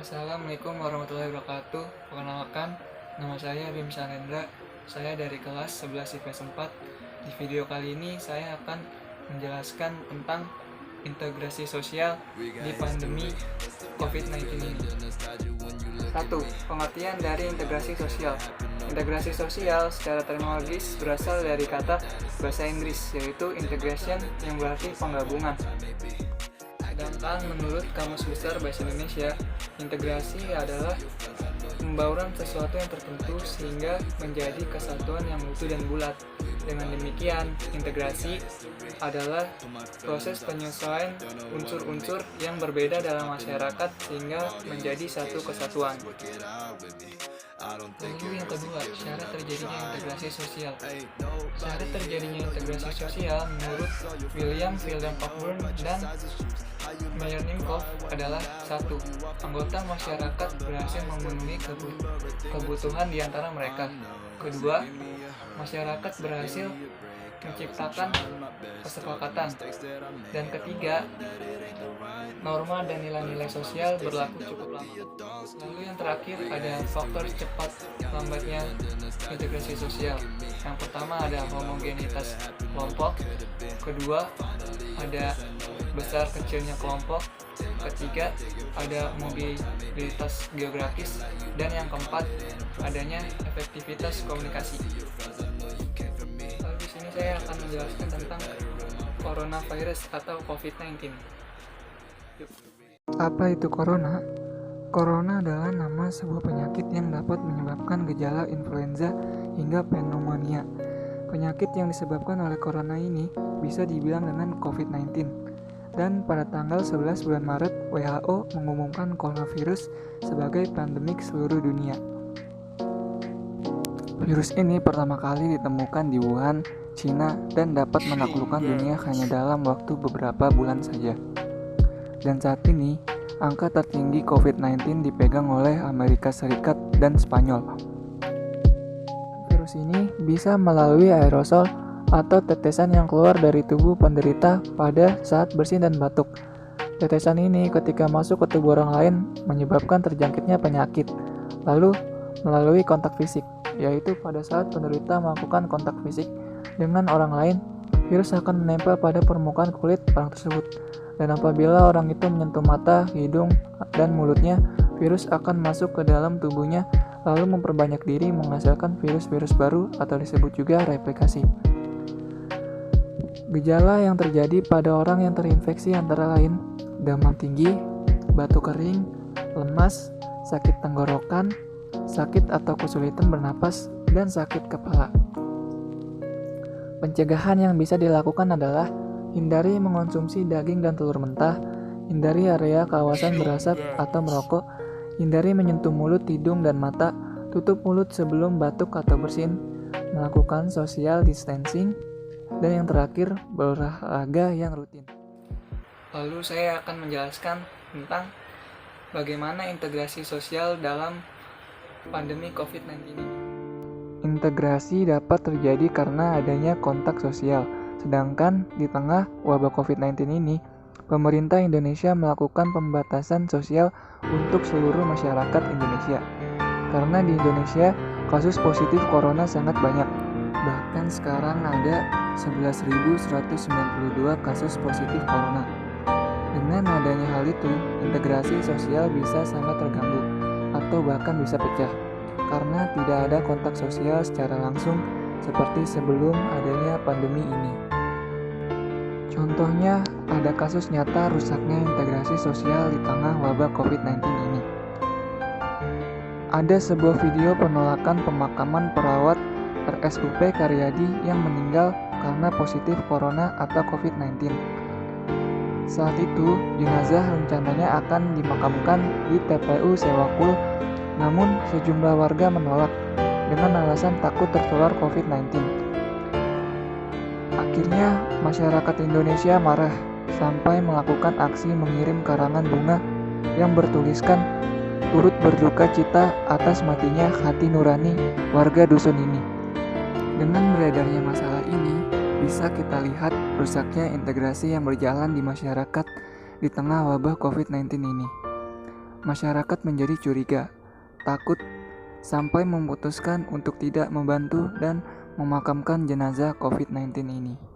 Assalamualaikum warahmatullahi wabarakatuh. Perkenalkan, nama saya Bim Salendra. Saya dari kelas 11 IPS 4. Di video kali ini saya akan menjelaskan tentang integrasi sosial di pandemi COVID-19 ini. 1. Pengertian dari integrasi sosial. Integrasi sosial secara terminologis berasal dari kata bahasa Inggris, yaitu integration, yang berarti penggabungan. Sedangkan menurut Kamus Besar Bahasa Indonesia, integrasi adalah pembauran sesuatu yang tertentu sehingga menjadi kesatuan yang utuh dan bulat. Dengan demikian, integrasi adalah proses penyesuaian unsur-unsur yang berbeda dalam masyarakat sehingga menjadi satu kesatuan. Lalu yang kedua, syarat terjadinya integrasi sosial. Syarat terjadinya integrasi sosial menurut William Cockburn dan Meyer Nimkov adalah 1. Anggota masyarakat berhasil memenuhi kebutuhan di antara mereka. Kedua, masyarakat berhasil menciptakan kesepakatan. Dan ketiga, norma dan nilai-nilai sosial berlaku cukup lama. Lalu yang terakhir ada faktor cepat lambatnya integrasi sosial. Yang pertama ada homogenitas kelompok. Kedua, ada besar kecilnya kelompok. Ketiga, ada mobilitas geografis. Dan yang keempat, adanya efektivitas komunikasi. Lalu di sini saya akan menjelaskan tentang coronavirus atau COVID-19. Apa itu corona? Corona adalah nama sebuah penyakit yang dapat menyebabkan gejala influenza hingga pneumonia. Penyakit yang disebabkan oleh corona ini bisa dibilang dengan COVID-19. Dan pada tanggal 11 bulan Maret, WHO mengumumkan coronavirus sebagai pandemik seluruh dunia. Virus ini pertama kali ditemukan di Wuhan, Cina, dan dapat menaklukkan dunia hanya dalam waktu beberapa bulan saja. Dan saat ini, angka tertinggi COVID-19 dipegang oleh Amerika Serikat dan Spanyol. Virus ini bisa melalui aerosol atau tetesan yang keluar dari tubuh penderita pada saat bersin dan batuk. Tetesan ini ketika masuk ke tubuh orang lain menyebabkan terjangkitnya penyakit. Lalu melalui kontak fisik, yaitu pada saat penderita melakukan kontak fisik dengan orang lain, virus akan menempel pada permukaan kulit orang tersebut. Dan apabila orang itu menyentuh mata, hidung, dan mulutnya, virus akan masuk ke dalam tubuhnya lalu memperbanyak diri menghasilkan virus-virus baru atau disebut juga replikasi. Gejala yang terjadi pada orang yang terinfeksi antara lain demam tinggi, batuk kering, lemas, sakit tenggorokan, sakit atau kesulitan bernapas, dan sakit kepala. Pencegahan yang bisa dilakukan adalah hindari mengonsumsi daging dan telur mentah, hindari area kawasan berasap atau merokok, hindari menyentuh mulut, hidung, dan mata, tutup mulut sebelum batuk atau bersin, melakukan social distancing, dan yang terakhir, berolahraga yang rutin. Lalu saya akan menjelaskan tentang bagaimana integrasi sosial dalam pandemi COVID-19 ini. Integrasi dapat terjadi karena adanya kontak sosial. Sedangkan di tengah wabah COVID-19 ini, pemerintah Indonesia melakukan pembatasan sosial untuk seluruh masyarakat Indonesia. Karena di Indonesia, kasus positif corona sangat banyak. Bahkan sekarang ada 11.192 kasus positif corona. Dengan adanya hal itu, integrasi sosial bisa sangat terganggu atau bahkan bisa pecah karena tidak ada kontak sosial secara langsung seperti sebelum adanya pandemi ini. Contohnya, ada kasus nyata rusaknya integrasi sosial di tengah wabah COVID-19 ini. Ada sebuah video penolakan pemakaman perawat RSUP Karyadi yang meninggal karena positif corona atau COVID-19. Saat itu, jenazah rencananya akan dimakamkan di TPU Sewakul, namun sejumlah warga menolak dengan alasan takut tertular COVID-19. Akhirnya, masyarakat Indonesia marah sampai melakukan aksi mengirim karangan bunga yang bertuliskan turut berduka cita atas matinya hati nurani warga dusun ini. Dengan beredarnya masalah ini, bisa kita lihat rusaknya integrasi yang berjalan di masyarakat di tengah wabah COVID-19 ini. masyarakat menjadi curiga, takut, sampai memutuskan untuk tidak membantu dan memakamkan jenazah COVID-19 ini.